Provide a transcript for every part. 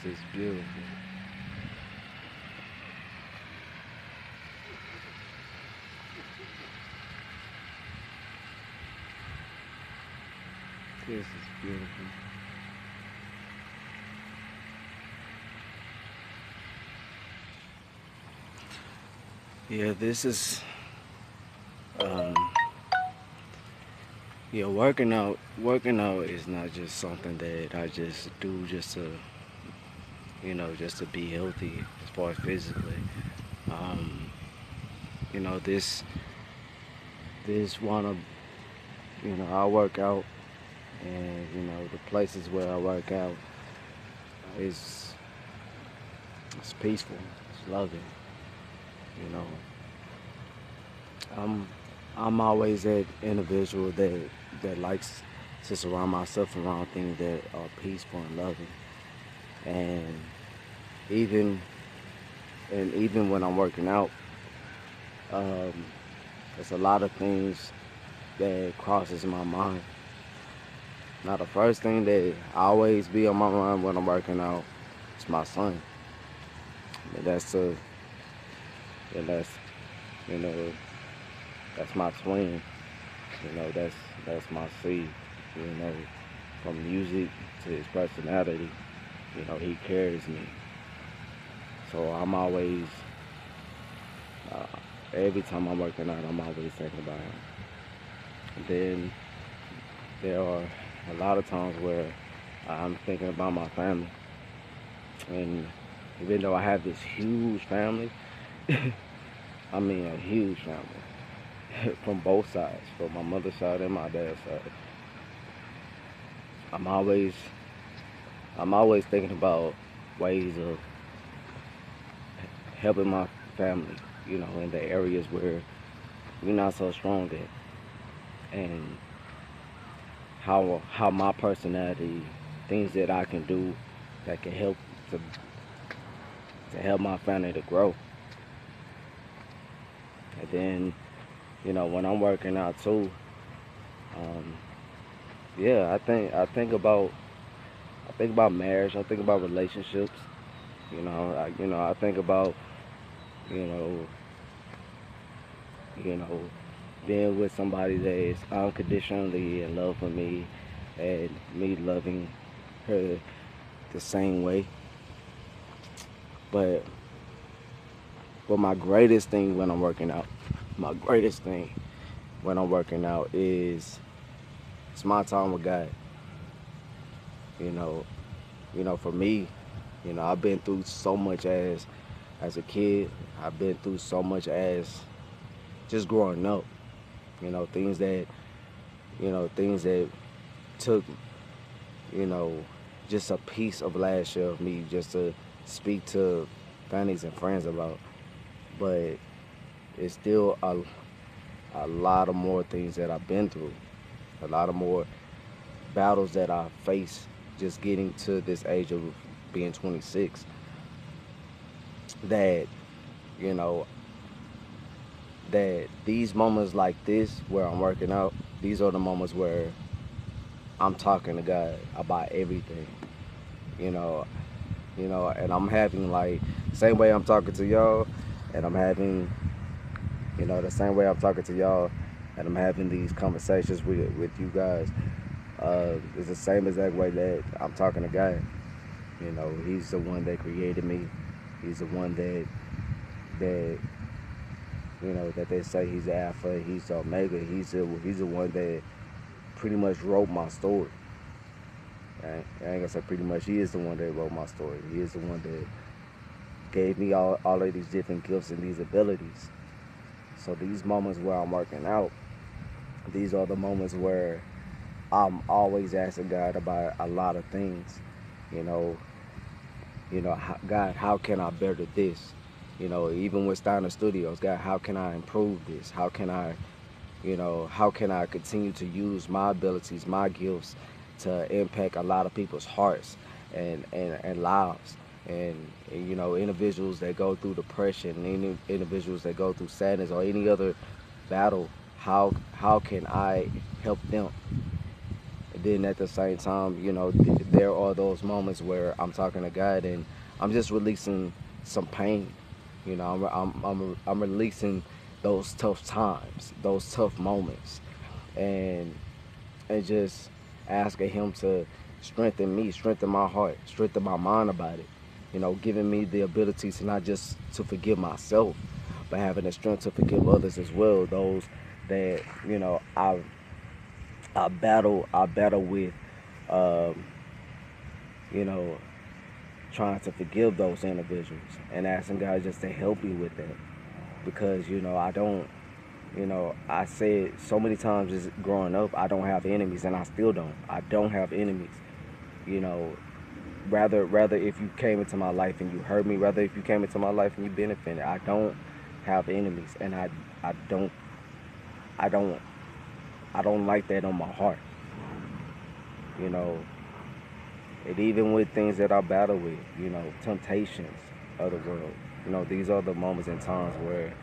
is beautiful. This is beautiful. Yeah, this is um yeah, working out is not just something that I just do just to, just to be healthy as far as physically. Um, this one of, I work out, and the places where I work out is it's peaceful, it's loving. You know, I'm I'm always that individual that likes to surround myself around things that are peaceful and loving. And even even when I'm working out, um, there's a lot of things that crosses my mind. Now the first thing that always be on my mind when I'm working out is my son. And that's you know that's my twin. That's my seed. You know, from music to his personality, he carries me. So I'm always, uh, every time I'm working out, I'm always thinking about him. And then there are a lot of times where I'm thinking about my family. And even though I have this huge family, I mean a huge family, from both sides, from my mother's side and my dad's side, I'm always, I'm always thinking about ways of helping my family, in the areas where we're not so strong at, and how my personality, things that I can do that can help to to help my family to grow. And then, when I'm working out too, um, yeah, I think about marriage, I think about relationships. I think about you know you know being with somebody that is unconditionally in love with me, and me loving her the same way. But my greatest thing when I'm working out, my greatest thing when I'm working out is it's my time with God. You know, for me, I've been through so much as a kid. I've been through so much as just growing up. Things that things that took you know just a piece of last year of me just to speak to families and friends about. But it's still a lot of more things that I've been through, a lot of more battles that I face just getting to this age of being 26, that you know that these moments like this where I'm working out, these are the moments where I'm talking to God about everything. You know, and I'm having like same way I'm talking to y'all, and I'm having the same way I'm talking to y'all, and I'm having these conversations with you guys. It's the same exact way that I'm talking to God. He's the one that created me. He's the one that that they say he's the alpha, he's the omega. He's the one that pretty much wrote my story. I ain't gonna say pretty much. He is the one that wrote my story. He is the one that gave me all of these different gifts and these abilities. So these moments where I'm working out, these are the moments where I'm always asking God about a lot of things. You know, God, how can I better this? Even with Steiner Studios, God, how can I improve this? How can I continue to use my abilities, my gifts to impact a lot of people's hearts and lives? And individuals that go through depression, individuals that go through sadness or any other battle, how can I help them? And then at the same time, there are those moments where I'm talking to God and I'm just releasing some pain. You know, I'm releasing those tough times, those tough moments, and just asking Him to strengthen me, strengthen my heart, strengthen my mind about it. You know, giving me the ability to not just to forgive myself, but having the strength to forgive others as well. Those that I battle with, um, you know, trying to forgive those individuals and asking God just to help me with that because I don't. I said so many times just growing up, I don't have enemies, and I still don't. I don't have enemies. You know, rather if you came into my life and you hurt me, rather if you came into my life and you benefited, I don't have enemies, and I don't I don't I don't like that on my heart. You know, and even with things that I battle with, temptations of the world. These are the moments and times where,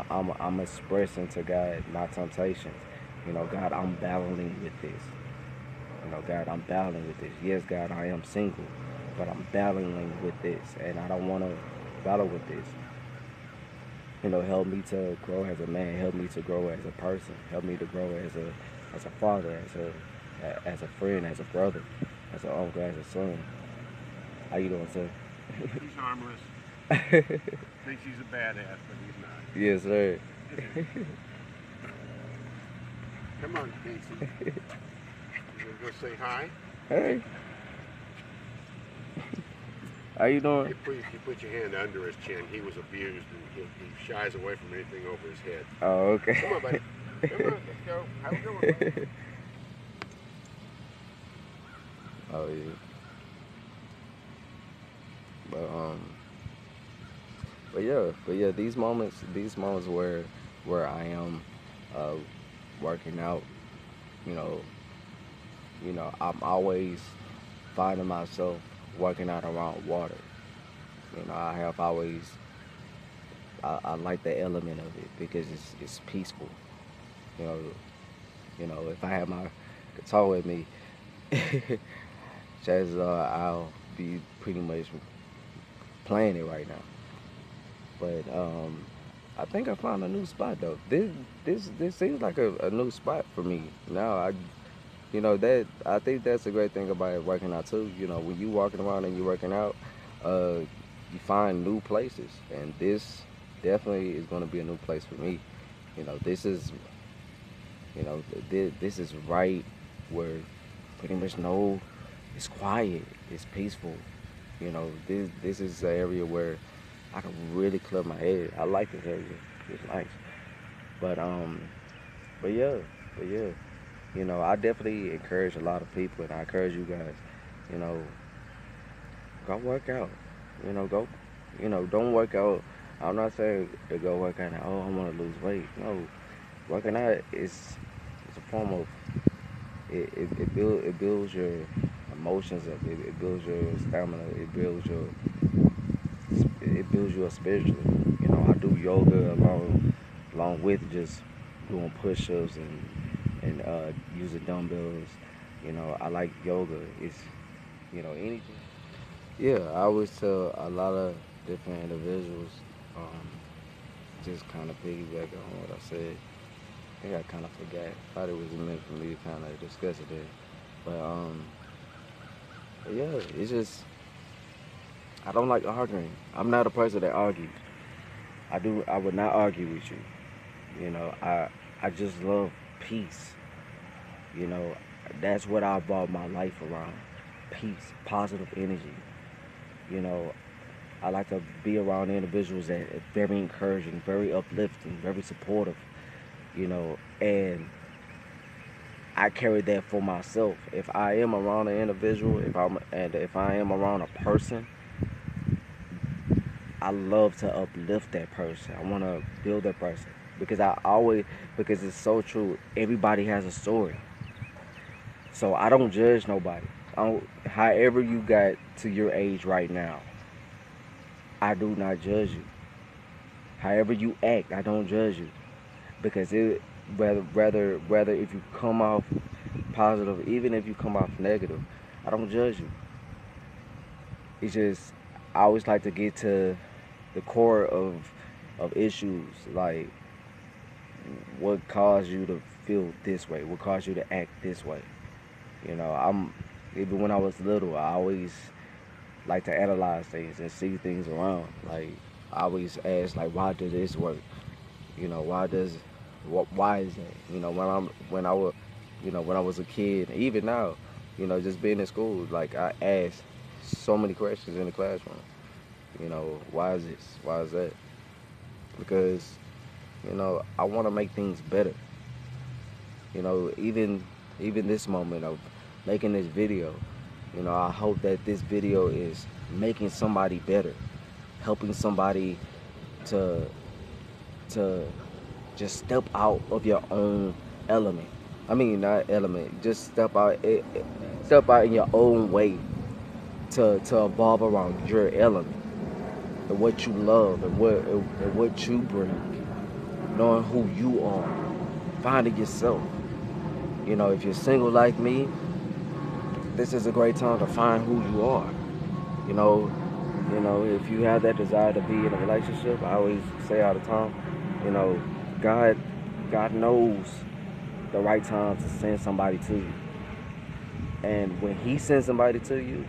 I'm expressing to God my temptations. God, I'm battling with this. God, I'm battling with this. Yes, God, I am single, but I'm battling with this, and I don't want to battle with this. Help me to grow as a man. Help me to grow as a person. Help me to grow as a father, as a friend, as a brother, as an uncle, as a son. How you doing, sir? He's harmless. Thinks he's a badass, but he's not. Yes, sir. Come on, Casey. You gonna go say hi? Hey, how you doing? You put your hand under his chin. He was abused, and he shies away from anything over his head. Oh, okay. Come on, buddy. Come on, let's go. Have a good one, buddy. Oh yeah. But but yeah, these moments where I am uh, working out, you know, I'm always finding myself working out around water. I have always I like the element of it because it's peaceful. You know, if I have my guitar with me, chances are I'll be pretty much playing it right now. But I think I found a new spot though. This seems like a new spot for me now. That I think that's a great thing about working out too. When you walking around and you working out, uh, you find new places, and this definitely is going to be a new place for me. This is this is right where pretty much no, it's quiet, it's peaceful. This is an area where I can really clear my head. I like this area. It's nice. But but yeah, but yeah. I definitely encourage a lot of people, and I encourage you guys. You know, go work out. Go. Don't work out. I'm not saying to go work out. And, oh, I want to lose weight. No, working out is a form of it builds your emotions up. It builds your stamina. It builds you up spiritually. I do yoga along with just doing push-ups and using dumbbells. I like yoga. It's anything. Yeah, I always tell a lot of different individuals, um, just kind of piggyback on what I said. I think I kind of forgot. Thought it was meant for me to kind of discuss it there. But yeah, it's just I don't like arguing. I'm not a person that argues. I would not argue with you. I just love peace. You know, that's what I bought my life around. Peace, positive energy. You know, I like to be around individuals that are very encouraging, very uplifting, very supportive. And I carry that for myself. If I am around an individual, if I am around a person, I love to uplift that person. I want to build that person because it's so true. Everybody has a story, so I don't judge nobody. However you got to your age right now, I do not judge you. However you act, I don't judge you because it whether if you come off positive, even if you come off negative, I don't judge you. It's just I always like to get to the core of issues, like what caused you to feel this way, what caused you to act this way. I'm even when I was little, I always like to analyze things and see things around. Like I always ask, like, why does this work? Why does why is that? When I was a kid, even now, just being in school, like I ask so many questions in the classroom. Why is this? Why is that? Because I want to make things better. Even this moment of making this video, I hope that this video is making somebody better, helping somebody to to just step out of your own element. I mean, not element, just step out in your own way to evolve around your element and what you love and what you bring, knowing who you are, finding yourself. If you're single like me, this is a great time to find who you are. You know, if you have that desire to be in a relationship, I always say all the time, you know, God, God knows the right time to send somebody to you. And when He sends somebody to you,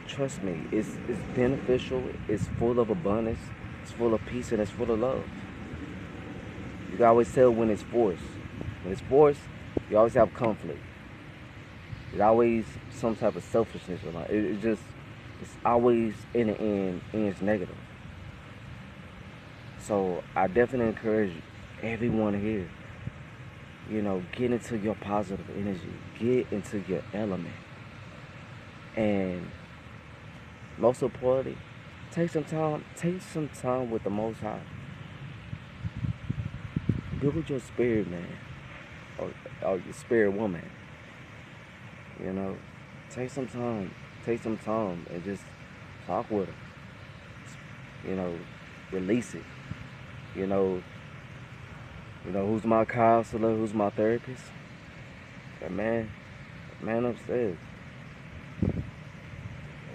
trust me, it's beneficial. It's full of abundance. It's full of peace and it's full of love. You can always tell when it's forced. When it's forced, you always have conflict. It's always some type of selfishness. It's always in the end ends negative. So I definitely encourage everyone here, get into your positive energy, get into your element, and most importantly, take some time with the Most High. Build your spirit, man, or your spirit woman. You know, take some time and just talk with her. Release it. You know, who's my counselor, who's my therapist? That man upstairs.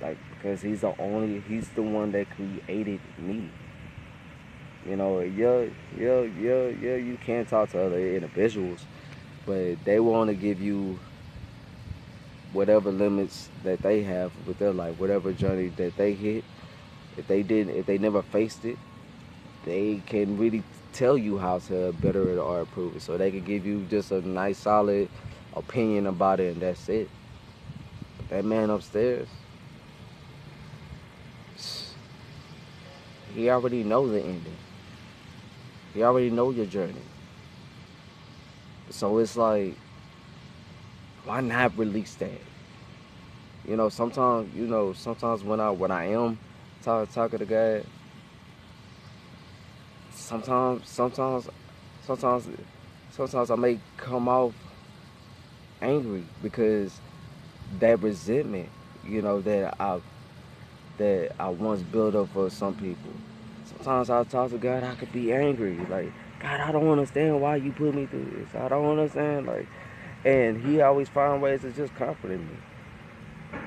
Like, because he's the one that created me. You can talk to other individuals, but they want to give you whatever limits that they have with their life, whatever journey that they hit. If they never faced it, they can really tell you how to better it or improve it. So they can give you just a nice, solid opinion about it, and that's it. But that man upstairs, he already knows the ending. He already know your journey. So it's like, why not release that? Sometimes when I am talking to God, sometimes I may come off angry because that resentment, that I once built up for some people. Sometimes I talk to God, I could be angry, like, God, I don't understand why you put me through this. I don't understand, like, and He always find ways to just comfort me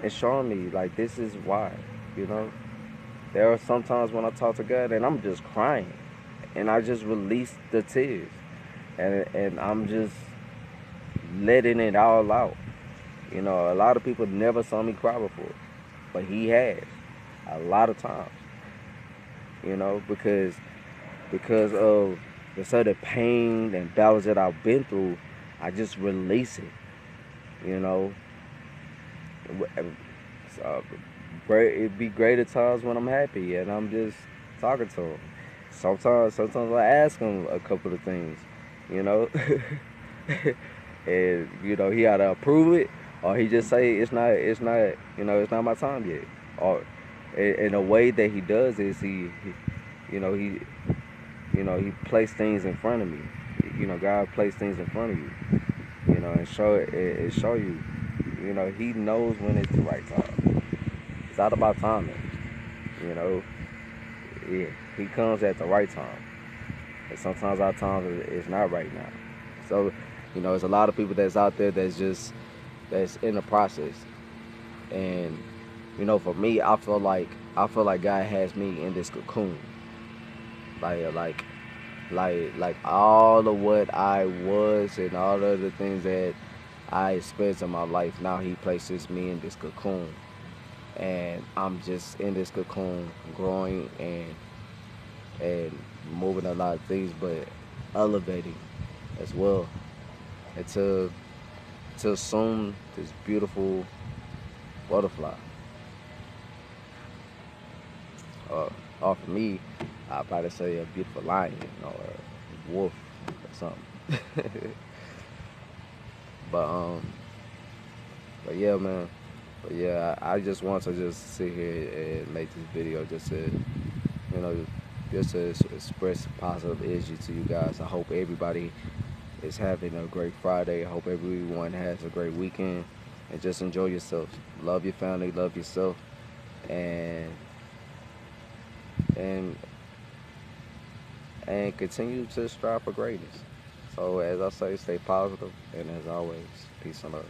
and showing me, like, this is why. you know. There are some times when I talk to God and I'm just crying, and I just release the tears, and I'm just letting it all out. A lot of people never saw me cry before, but He has a lot of times. Because of the certain pain and battles that I've been through, I just release it. You know, so, it'd be greater times when I'm happy and I'm just talking to Him. Sometimes I ask Him a couple of things, you know, and He either approve it or He just say it's not my time yet. Or in a way that He does is He placed things in front of me. God placed things in front of you. And show you. He knows when it's the right time. It's all about timing. You know, yeah, He comes at the right time, and sometimes our time is not right now. So, there's a lot of people that's out there that's just that's in the process. And you know, for me, I feel like God has me in this cocoon, like like like all of what I was and all of the things that I experienced in my life. Now He places me in this cocoon, and I'm just in this cocoon, growing and moving a lot of things, but elevating as well until to assume this beautiful butterfly. Uh, or for me, I'd probably say a beautiful lion or a wolf or something. but but yeah, man. But yeah, I just want to just sit here and make this video just to, you know, just to express positive energy to you guys. I hope everybody is having a great Friday. I hope everyone has a great weekend, and just enjoy yourself. Love your family, love yourself, and and and continue to strive for greatness. So as I say, stay positive, and as always, peace and love.